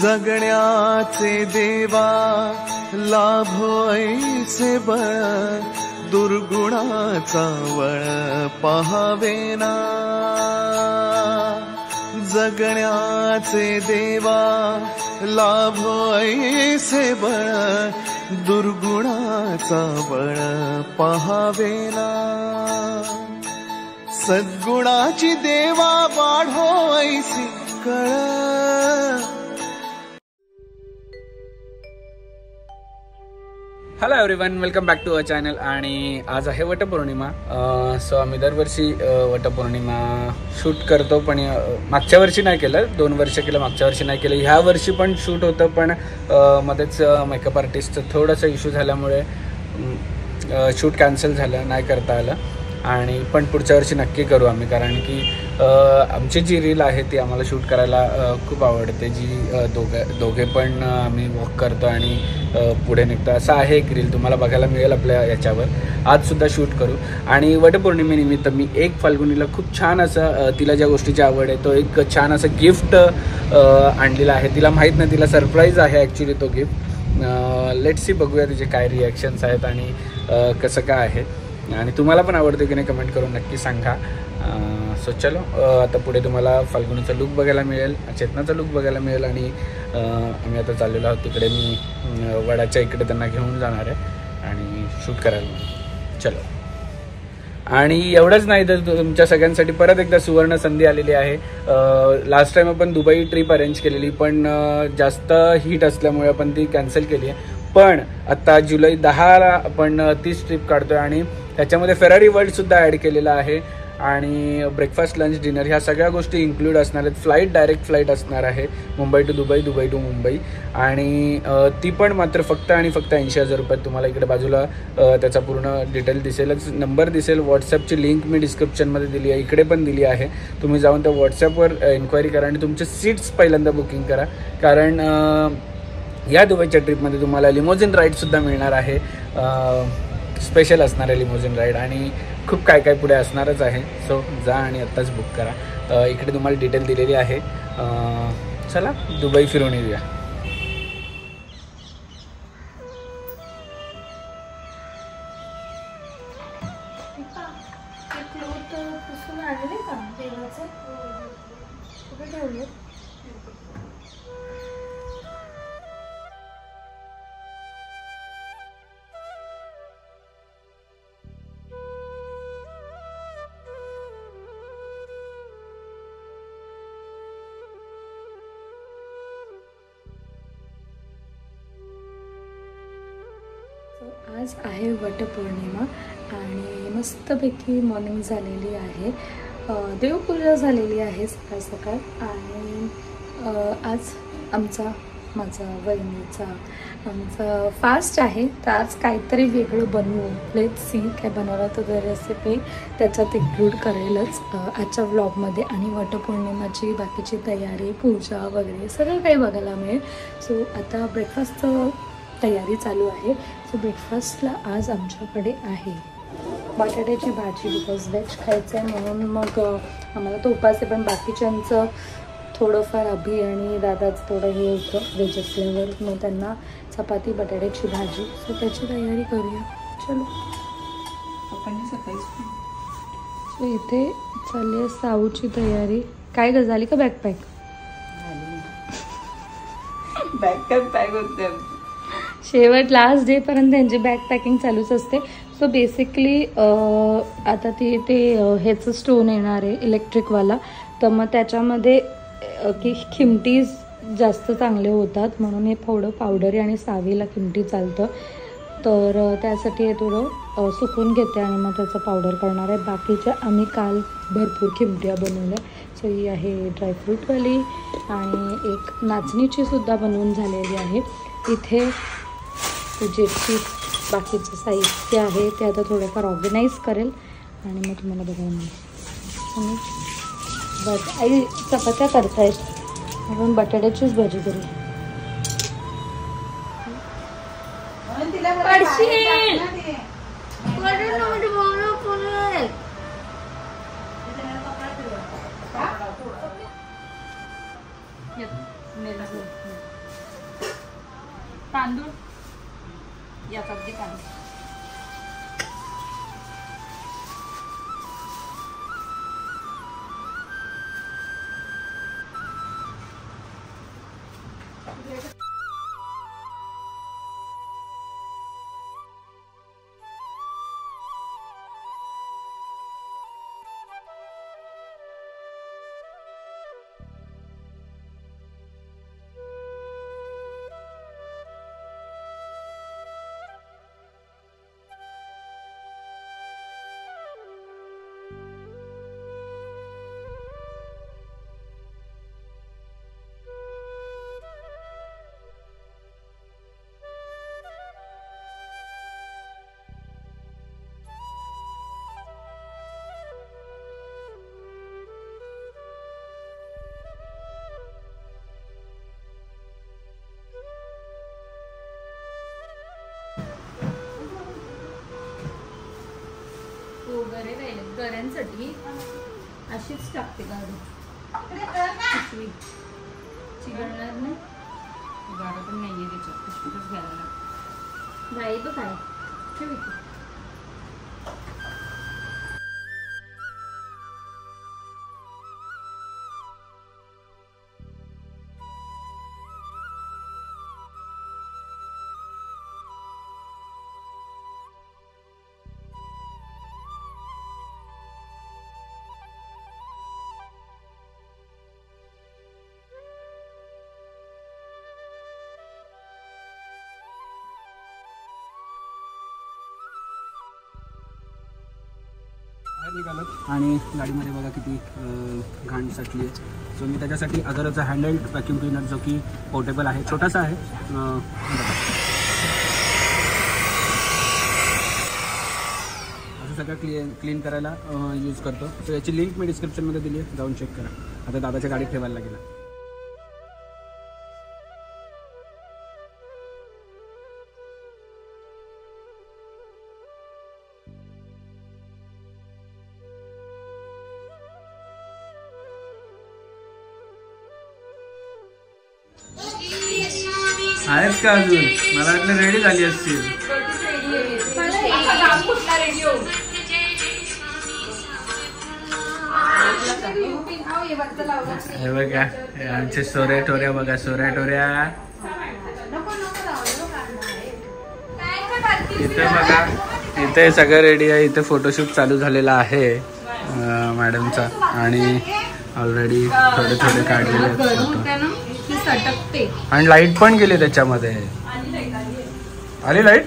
जगण्याचे देवा लाभो ऐसे बळ दुर्गुणाचा वळ पहावेना जगण्याचे देवा लाभो ऐसे बळ दुर्गुणाचा बळ पहावेना सद्गुणाची देवा वाढो ऐसी कळ। Hello everyone, welcome back to our channel. आणि आज आहे वटपौर्णिमा। सो आम्ही दरवर्षी वटपौर्णिमा शूट करतो, पण मागच्या वर्षी नाही केलं, 2 वर्ष केलं, मागच्या वर्षी नाही केलं। ह्या वर्षी पण शूट होतं, पण मध्येच मेकअप आर्टिस्टचं थोडासा इश्यू झाल्यामुळे शूट कॅन्सल झालं, नाही करता आलं। आणि पण पुढच्या वर्षी नक्की करू आम्ही, कारण की आमची जी रील आहे ती आम्हाला शूट करायला खूप आवडते, जी दोघे पण आम्ही वॉक करतो आणि पुढे निघतो। असं आहे एक रील, तुम्हाला बघायला मिळेल आपल्या याच्यावर। आजसुद्धा शूट करू। आणि वटपौर्णिमेनिमित्त मी एक फाल्गुनीला खूप छान असं, तिला ज्या गोष्टीची आवड आहे तो एक छान असं गिफ्ट आणलेला आहे। तिला माहीत नाही, तिला सरप्राईज आहे ॲक्च्युली तो गिफ्ट। लेट्स सी, बघूया तिचे काय रिॲक्शन्स आहेत आणि कसं काय आहे, आणि तुम्हाला पण आवडतं की नाही कमेंट करून नक्की सांगा। सो चलो, आता पुढे तुम्हाला फाल्गुनीचा लुक बघायला मिळेल, चेतनाचा लुक बघायला मिळेल। आणि आम्ही आता चाललेलो आहोत तिकडे, मी वडाच्या इकडे त्यांना घेऊन जाणार आहे आणि शूट करायला। चलो, आणि एवढंच नाही तर तुमच्या सगळ्यांसाठी परत एकदा सुवर्ण संधी आलेली आहे। लास्ट टाईम आपण दुबई ट्रिप अरेंज केलेली, पण जास्त हीट असल्यामुळे आपण ती कॅन्सल केली आहे। पण आता जुलै 10ला आपण 30 ट्रिप काढतो आहे आणि त्याच्यामध्ये फेरारी वर्ल्डसुद्धा ॲड केलेला आहे। आणि ब्रेकफास्ट, लंच, डिनर ह्या सगळ्या गोष्टी इन्क्लूड असणार आहेत। फ्लाईट, डायरेक्ट फ्लाईट असणार आहे, Mumbai to Dubai, Dubai to Mumbai. आणि ती पण मात्र फक्त आणि फक्त 80,000 रुपयात। तुम्हाला इकडे बाजूला त्याचा पूर्ण डिटेल दिसेलच, नंबर दिसेल, व्हॉट्सअपची लिंक मी डिस्क्रिप्शनमध्ये दिली आहे, इकडे पण दिली आहे। तुम्ही जाऊन त्या व्हॉट्सअपवर एन्क्वायरी करा आणि तुमचे सीट्स पहिल्यांदा बुकिंग करा, कारण या दुबईच्या ट्रिपमध्ये तुम्हाला लिमोजिन राईडसुद्धा मिळणार आहे। स्पेशल असणार आहे लिमोजिन राईड, आणि खूप काय काय पुढे असणारच आहे। सो जा आणि आत्ताच बुक करा, इकडे तुम्हाला डिटेल दिलेली आहे। चला दुबई फिरून येऊया। आज आहे वटपौर्णिमा आणि मस्तपैकी मॉर्निंग झालेली आहे, देवपूजा झालेली आहे सकाळ सकाळ। आणि आज माझा वहिनीचा आमचा फास्ट आहे, तर आज काहीतरी वेगळं बनवू। लेट्स सी काय बनवलं, तर रेसिपी त्याच्यात इन्क्लूड करेलच आजच्या व्लॉगमध्ये। आणि वटपौर्णिमाची बाकीची तयारी, पूजा वगैरे सगळं काही बघायला मिळेल। सो आता ब्रेकफास्टचं तयारी चालू आहे। सो ब्रेकफास्टला आज आमच्याकडे आहे बटाट्याची भाजी, बिकॉज व्हेज खायचं आहे म्हणून मग आम्हाला तो उपास आहे, पण बाकीच्यांचं थोडंफार अभि आणि दादाचं थोडं हे होतं व्हेज असल्यावर, मग त्यांना चपाती, बटाट्याची भाजी। सो त्याची तयारी करूया, चलो। सो इथे चालली आहे साऊची तयारी। काय ग, झाली का बॅकपॅक? बॅकपॅक पॅक होते, शेवट लास्ट डे पर्यंत त्यांची बॅग पॅकिंग चालूच असते। सो बेसिकली आता ते ह्याचं स्टोन येणार आहे इलेक्ट्रिकवाला, तर मग त्याच्यामध्ये की खिमटी जास्त चांगले होतात, म्हणून हे थोडं पावडरी आणि सावीला खिमटी चालतं, तर त्यासाठी हे थोडं सुकून घेते आणि मग त्याचं पावडर करणार आहे। बाकीच्या आम्ही काल भरपूर खिमट्या बनवल्या। सो ही आहे ड्रायफ्रूटवाली, आणि एक नाचणीची सुद्धा बनवून झालेली आहे। इथे पूजेची बाकीचं साहित्य आहे ते आता थोडंफार ऑर्गनाईज करेल आणि मग तुम्हाला बघायला मिळेल। बट आई चपात्या करतायत, आपण बटाट्याचीच भाजी करू। तांदूळ याच्यात दे तांदूळ. गरे राहिले गऱ्यांसाठी अशीच टाकते गाडी चिघळणार नाही. गाडा पण नाहीये त्याच्यात पुष्कळच घ्यायला लागतं. नाही बघ काय ठेव इथे. निघालो आणि गाडीमध्ये बघा किती घाण साठली आहे. सो मी त्याच्यासाठी अगरचा हँडल्ड व्हॅक्यूम क्लीनर जो की पोर्टेबल आहे, छोटासा आहे, असं सगळं क्लीन करायला यूज करतो. सो याची लिंक मी डिस्क्रिप्शनमध्ये दिली आहे, जाऊन चेक करा. आता दादाच्या गाडीत ठेवायला लागेल. आहेच का अजून? मला वाटलं रेडी झाली असतील. हे बघा आमचे सोऱ्या टोऱ्या बघा, सोऱ्या टोऱ्या इथे बघा. इथे सगळं रेडी आहे. इथे फोटोशूट चालू झालेला आहे मॅडमचा आणि ऑलरेडी थोडे थोडे काढलेले आहेत फोटो. आणि लाईट पण गेली त्याच्यामध्ये. आली लाईट.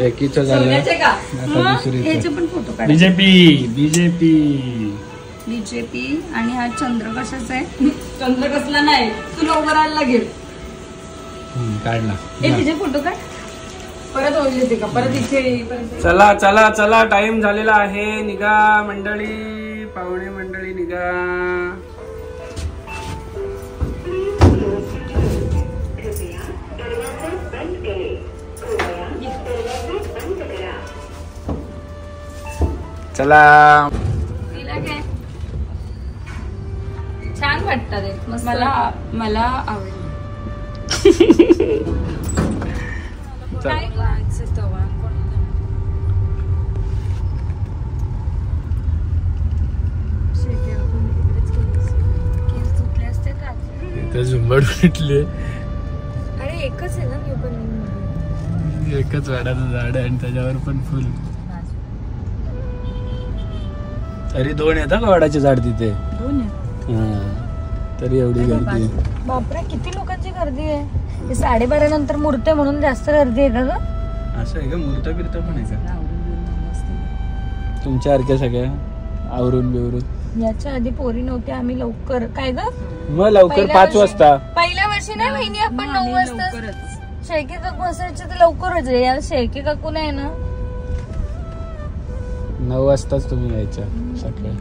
एकीचं झालं पण फोटो काढ. बीजेपी आणि हा चंद्र कशाचा आहे? चंद्र कसला नाही, तुला उभं राहायला लागेल. काढला. तिचे फोटो काढ. परत ओढले येते का? परत इथे. चला चला चला, टाइम झालेला आहे. निघा मंडळी, पाहुणे मंडळी निघा. चला. छान वाटतात. मला आवडलं. झुंबड भेटले. अरे एकच आहे ना, मी पण एकच वाड्याचं झाड आहे आणि त्याच्यावर पण फुल. तरी 2 येतात का वाडाचे झाड तिथे? 2 आहेत. तरी एवढी गर्दी. बापरे, किती लोकांची गर्दी आहे. 12:30 नंतर मूर्त म्हणून जास्त गर्दी आहे का ग? असं आहे का? मूर्त बिर्त पण आहे का तुमच्यासारख्या सगळ्या आवरून बिवरून? याच्या आधी पोरी नव्हते. आम्ही लवकर काय ग? मग लवकर 5 वाजता. पहिल्या वर्षी नाही महिनी आपण 9 वाजता. शेळके काकू असायचे तर लवकरच आहे यार. शेळके काकू नाही ना. 9 वाजताच तुम्ही यायच्या सकाळी.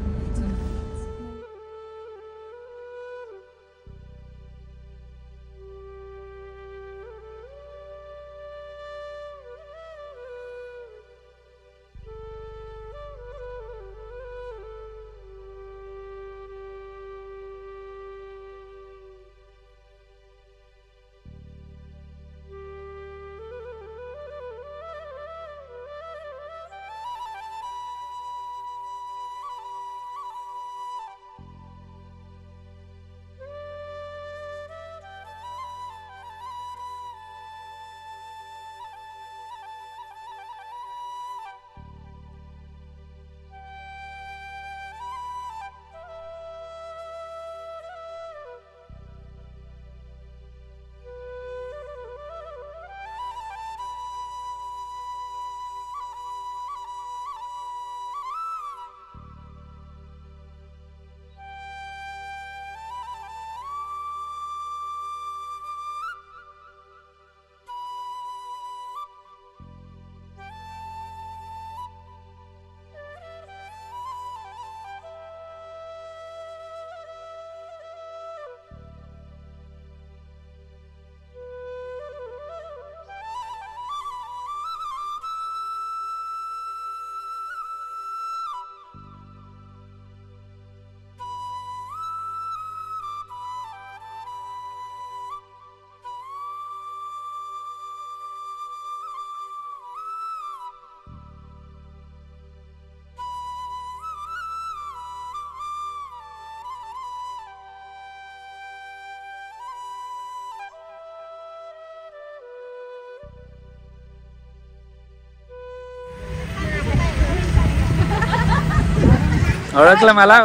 ओळखलं मला.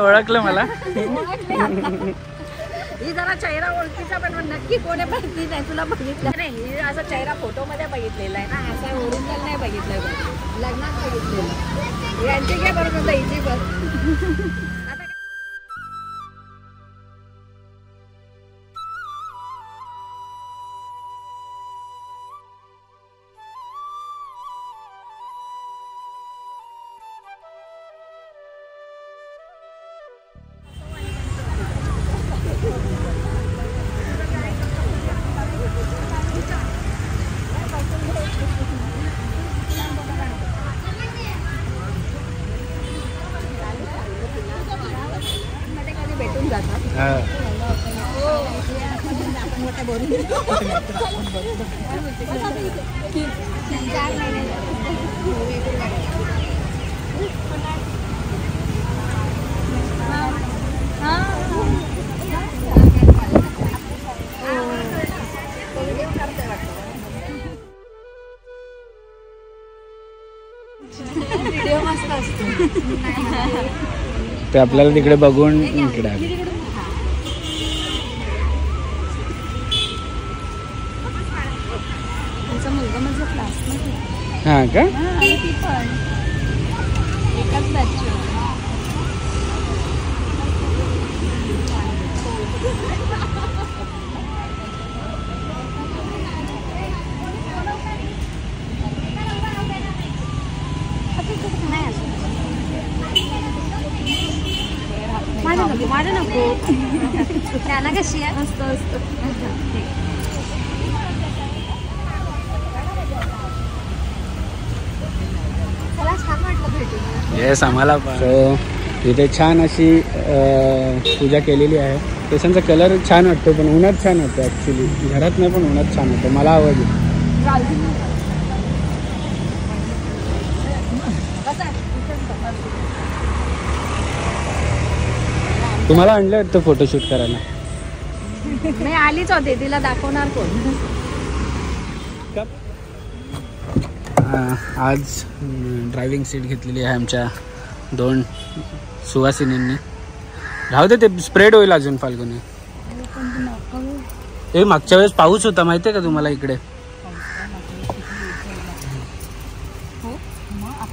ही जरा चेहरा ओळखीचा पण नक्की कोणी माहिती नाही. तुला बघितलं नाही असा चेहरा फोटो मध्ये बघितलेला आहे ना. असा ओरिजिनल नाही बघितलं. लग्नात बघितलेलं. यांची काय बरोबर हिची पण. भेटून जातात. व्हिडिओ मस्त असतो. ते आपल्याला तिकडे बघून इकडे आले. तुमचा मुलगा माझा क्लासमेट आहे. हा का? आणि ती पण एकाच बॅचची. माझं नको. त्याला कशी आहे? मस्त असतं. मला छान वाटलं भेटून. येस आम्हाला इथे छान अशी पूजा केलेली आहे. केसांचा कलर छान वाटतो पण उन्हात छान वाटतं. ॲक्च्युली घरात नाही पण उन्हात छान वाटतं. मला आवडलं. तुम्हाला आणलं वाटतं फोटोशूट करायला? नाही आलीच होते. तिला दाखवणार कोण? आज ड्रायव्हिंग सीट घेतलेली आहे आमच्या 2 सुवासिनींनी. राहू दे ते स्प्रेड होईल अजून फाल्गुनी. हे मागच्या वेळेस पाऊस होता माहितीये का तुम्हाला इकडे?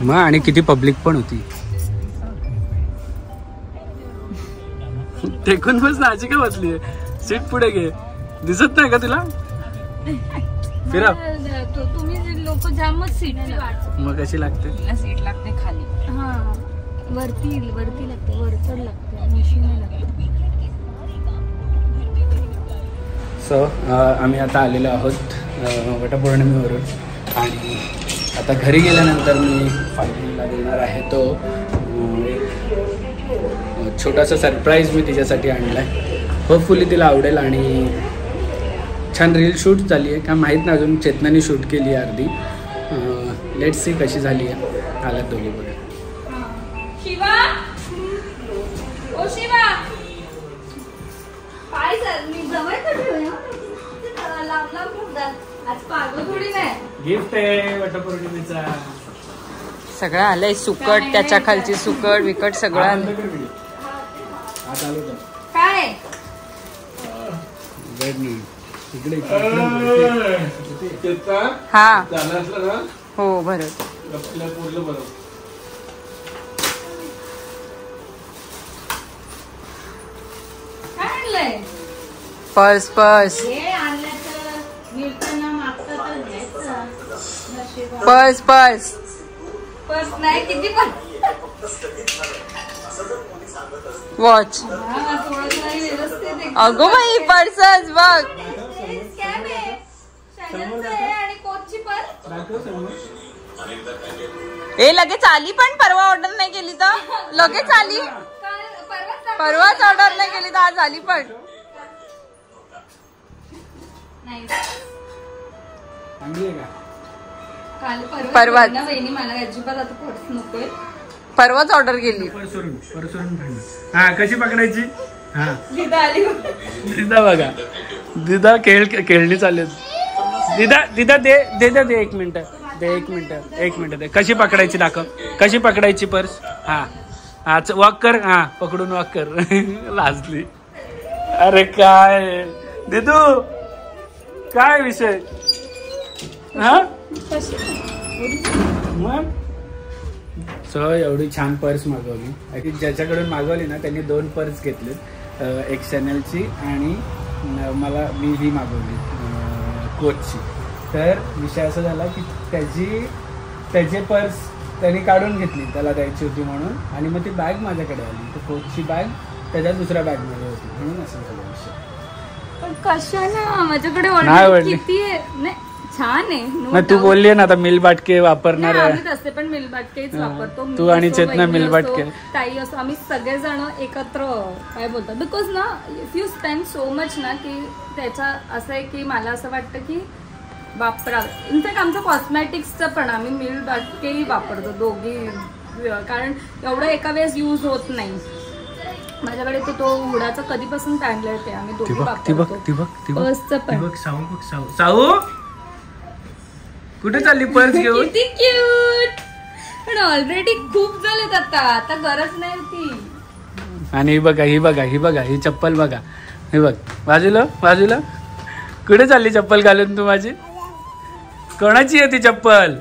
मग आणि किती पब्लिक पण होती. टेकून बस नाची का बसली? सीट पुढे घे. दिसत नाही का तुला? फिरव. तुम्ही लोक जामच सीटची वाट. मग कशी लागते? सीट लागते खाली. हा वरती लागते, वरचढ लागते, मशीन लागते. सो आम्ही आता आलेलो आहोत वटपौर्णिमेवरून आणि आता घरी गेल्यानंतर मी फायनलला देणार आहे तो एक छोटासा सरप्राईज मी तिच्यासाठी आणला आहे. होपफुली तिला आवडेल आणि छान रील शूट झाली आहे का माहीत नाही अजून. चेतनाने शूट केली आहे अर्धी. लेट्स सी कशी झाली आहे. आल्यात दोघी बघा. शिवा ओ शिवा काय सर मी जवळ लांब ठेवतात. आज पागल थोडी नाही. गिफ्ट आहे वटपौर्णिमेचा. सगळं आलंय सुकट, त्याच्या खालची सुकट विकट सगळं आलंय. काय हा हो बरोबर. काय आणलंय? पर्स पर्स हे आणलं तर मिळताना मागतं तर घ्यायचं. नशिबात. पर्स पर्स पर्स नाही किती पण वॉच. हा थोडं व्यवस्थित आहे. अगो बाई पर्सच बघ. हे स्कॅम आहे. शॅनलचं आहे आणि कोचची पण. ए लगेच आली पण परवा ऑर्डर नाही केली तर लगेच आली. परवाच ऑर्डर नाही केली तर आज आली पण. नाही चांगली आहे का? काल परवाच. ना बहिणी मला अजिबात आता पर्स नकोय. परवाच ऑर्डर केली. परसरून हा कशी पकडायची. हा दिदा आली. दिदा बघा. दिदा खेळणी चालू. दिदा दे एक मिनिट दे. कशी पकडायची दाखव. कशी पकडायची पर्स. हा वॉक कर. हा पकडून वॉक कर. लाजली. अरे काय दिदू काय विषय. हा मग सो एवढी छान पर्स मागवली. ज्याच्याकडून मागवली ना त्यांनी 2 पर्स घेतलेत. एक चॅनलची आणि मला मी ही मागवली कोचची. तर विषय असा झाला की त्याची पर्स त्यांनी काढून घेतली त्याला द्यायची होती म्हणून आणि मग ती बॅग माझ्याकडे आली. तर कोचची बॅग त्याच्या दुसऱ्या बॅगमध्ये होती म्हणून असं झालं विषय. पण कशाला माझ्याकडे नाही ऑर्डर आवडली. किती आहे. नाही छान आहे. मग तू बोलली ना आता मिल बाटके वापरणार आहे. आम्ही तसे पण मिलबाटकेच वापरतो. तू आणि चेतना मिलबाटके. ताई असो आम्ही सगळेजण एकत्र काय बोलतात बिकॉज ना if you spend so much ना की त्याचा असं आहे की मला असं वाटतं की वापरा. इनफॅक्ट आमचं कॉस्मॅटिक्सचं पण आम्ही मिलबाटकेही वापरतो दोघी कारण एवढं एका वेळेस यूज होत नाही. माझ्याकडे तो हुडाचं कधीपासून काढलंय ते आम्ही दोघी वापरतो. पर्सचं पण. साऊ कुठे चालली पर्स घेऊन. किती क्यूट. पण ऑलरेडी खूप झालेत आता गरज नाही ती. आणि ही बघा ही चप्पल बघा. हे बघ बाजूला कुठे चालली चप्पल घालून तू माझी. कोणाची आहे ती चप्पल.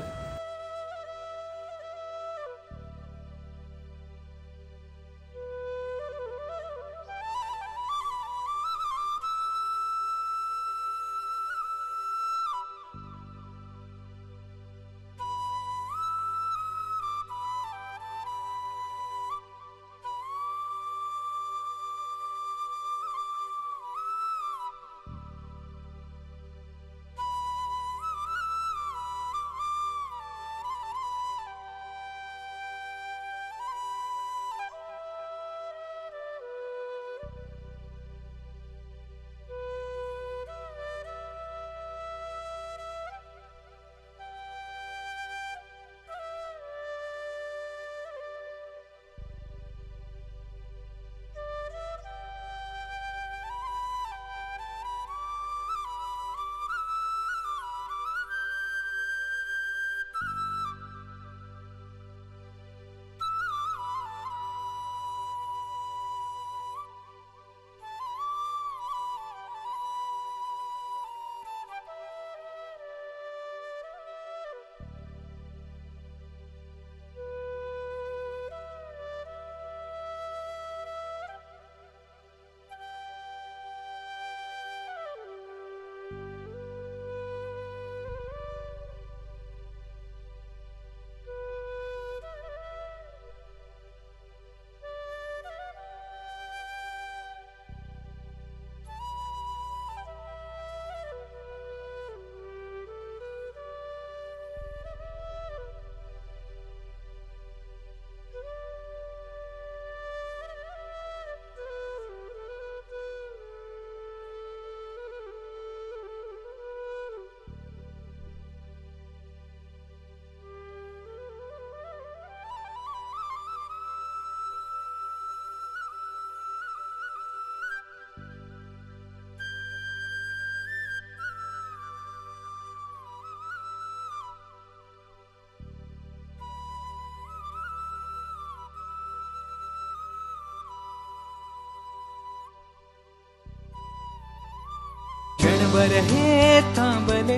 क्षणभर हे थांबले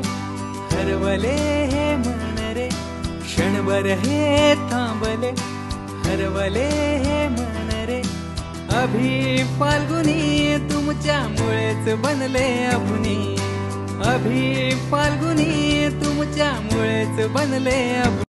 हरवले हे मन रे क्षणभर हे थांबले हरवले हे मन रे अभि फाल्गुनी तुमच्यामुळेच बनले अभुनी अभि फाल्गुनी तुमच्यामुळेच बनले अभुनी